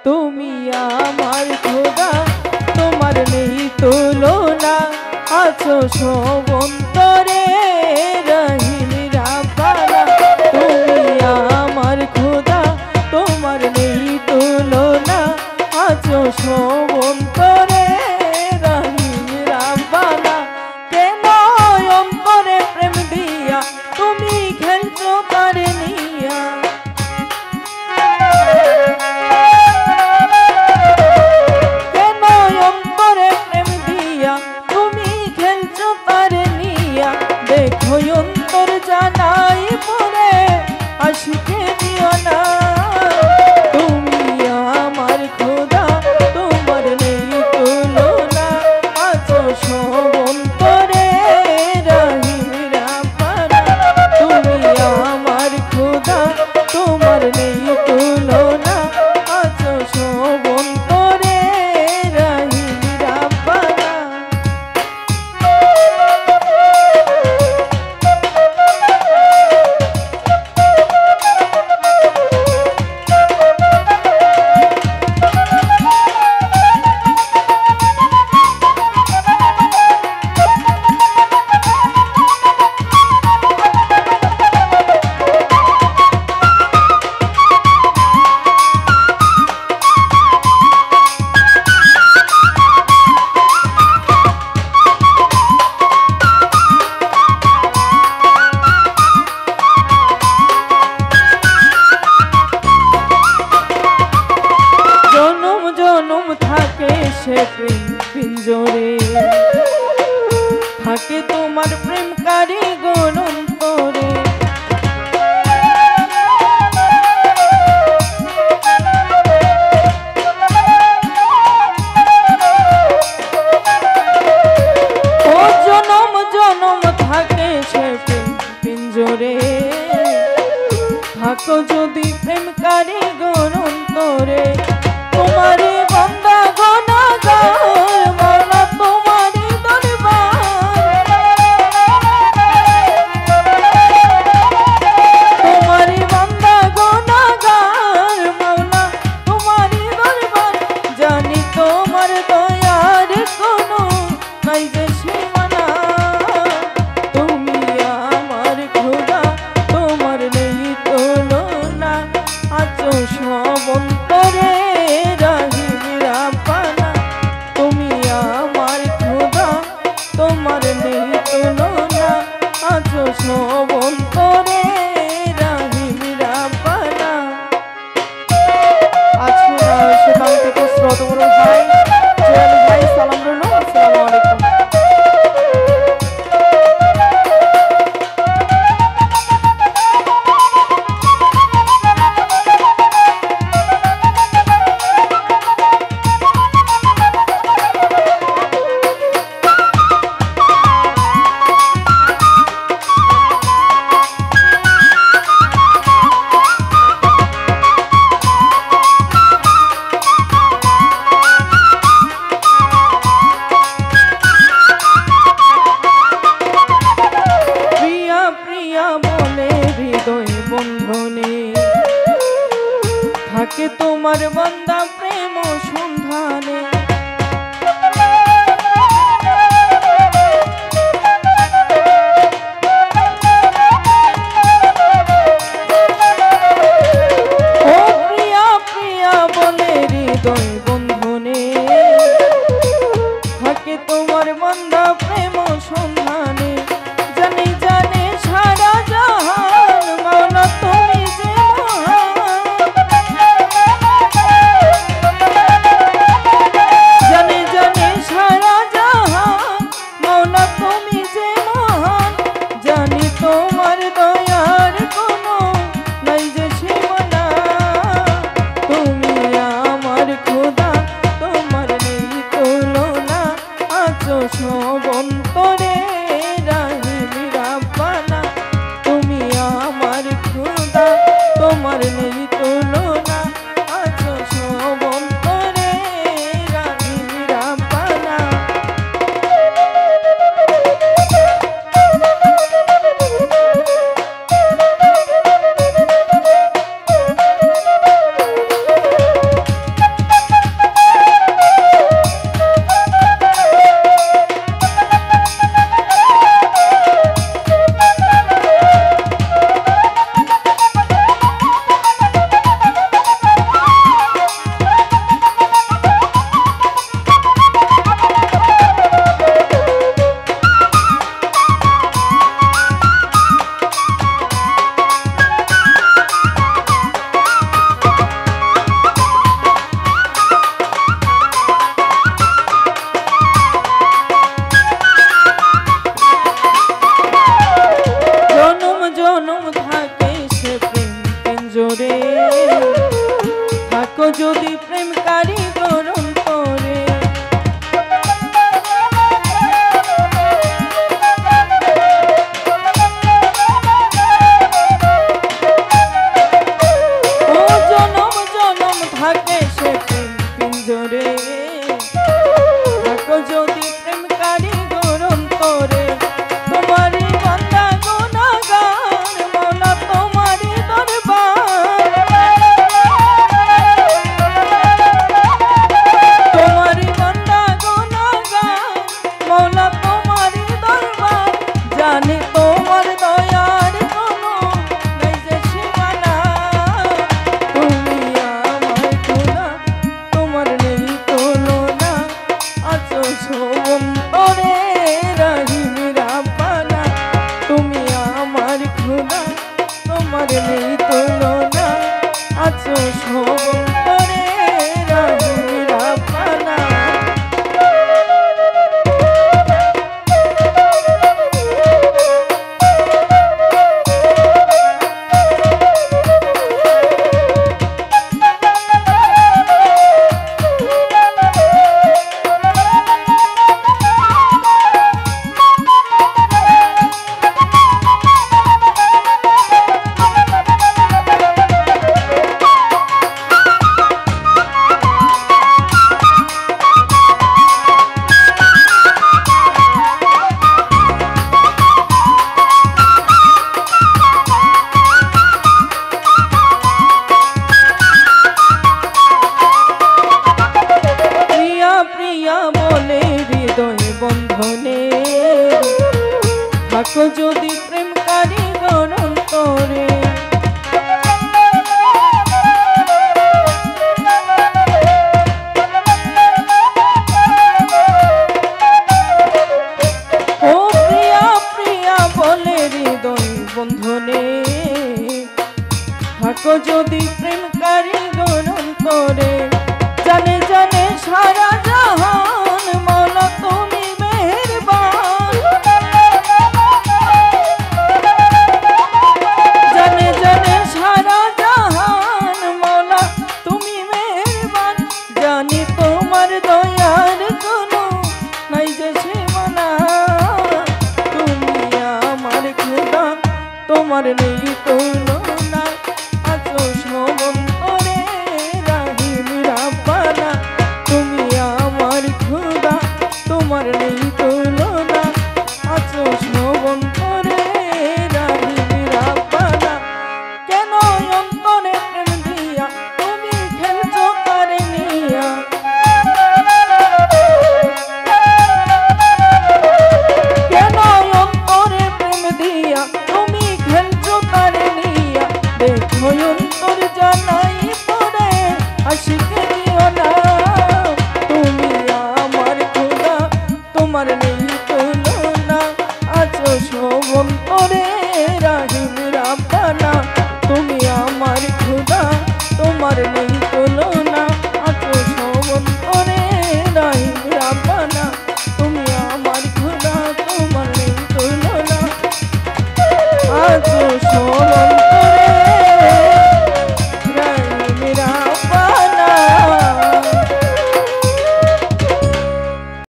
তুমি আমার খোদা, তোমার নেই তুলনা, আছো সব অন্তরে রহিম রাব্বানা। তুমি আমার খোদা, তোমার নেই তুলনা, আছো সব অন্তরে রহিম রাব্বানা। কেন অন্তরে প্রেম দিয়া তুমি খেলছো তার নিয়া, কেন অন্তরে প্রেম দিয়া তুমি খেলছো তার নিয়া। দেখো অন্তর জানাই পরে আশিকে দিও না। তুমি আমার খোদা, তোমার নেই তুলনা, আছো সব অন্তরে রহিম রাব্বানা। তুমি আমার খোদা, তোমার নেই তুলনা, আছো সব অন্তরে রহিম রাব্বানা। জনম থাকে সে প্রেম পিঞ্জরে, থাকে তোমার প্রেম কারিগর অন্তরে। ও জনম জনম থাকে সে প্রেম পিঞ্জরে, থাকো যদি প্রেম কারিগর অন্তরে। তোমারে বান্দা গুনাহগার মাওলা, তোমারি দরবার, তোমারি বান্দা গুনাহগার মাওলা, তোমারি দরবার। জানি তোমার দয়ার কোনো নাই যে সীমানা। তুমি আমার খোদা, তোমার নেই তুলনা, আছো সব অন্তরে রহিম রাব্বানা। তুমি আমার খোদা, তোমার নেই তুলনা, আছো সব অন্তরে রহিম রাব্বানা। আজকে সেখান থেকে শ্রোতবড় ভাই জয়াল ভাই সালাম রইল। আসসালামু আলাইকুম। বন্ধনে থাকে তোমার বান্দা প্রেম সন্ধানে। ও প্রিয়া প্রিয়া বলে হৃদয় বন্ধনে থাকে তোমার বান্দা প্রেম সন্ধানে। জানি জানে সারা জাহান মাওলা তুমি যে মহান। থাকো যদি প্রেম কারিগর অন্তরে ও জনম জনম থাকে সে প্রেম পিঞ্জরে থাকো যদি প্রেম কারিগর অন্তরে তোমারই বান্দা গুনাহগার মওলা তোমারই দরবার তোমারই বান্দা গুনাহগার মওলা তোমারই দরবার জানি তোমার দয়ার কোনো নাই যে সীমানা তুমি আমার খোদা তোমার নেই তুলনা আছো সবন্তরে রহিম রাব্বানা তুমি আমার খোদা তোমার নেই তুলনা আছো সবন্তরে রহিম রাব্বানা বন্ধনে থাকো যদি প্রেম কারিগর অন্তরে ও প্রিয়া প্রিয়া বলে হৃদয় বন্ধনে থাকো যদি প্রেম কারিগর অন্তরে জানে জানে সারা জাহান মওলা তুমি মেহেরবান জানে জানে সারা জাহান মওলা তুমি মেহেরবান জানি তোমার দয়ার কোনো নাই যে সীমানা তুমি আমার খোদা তোমার নেই তুলনা আছো সবন্তরে রহিম রাব্বানা তুমি আমার খোদা তোমার নেই তুলনা আছো সবন্তরে রহিম রাব্বানা কেন অন্তরে প্রেম দিয়া তুমি খেলছো তারে নিয়া কেন অন্তরে প্রেম দিয়া তুমি খেলছো তারে নিয়া দেখো অন্তর জানাই পড়ে আশিকে দিও না তুমি আমার খোদা তোমার নেই তুলনা আছো সবন্তরে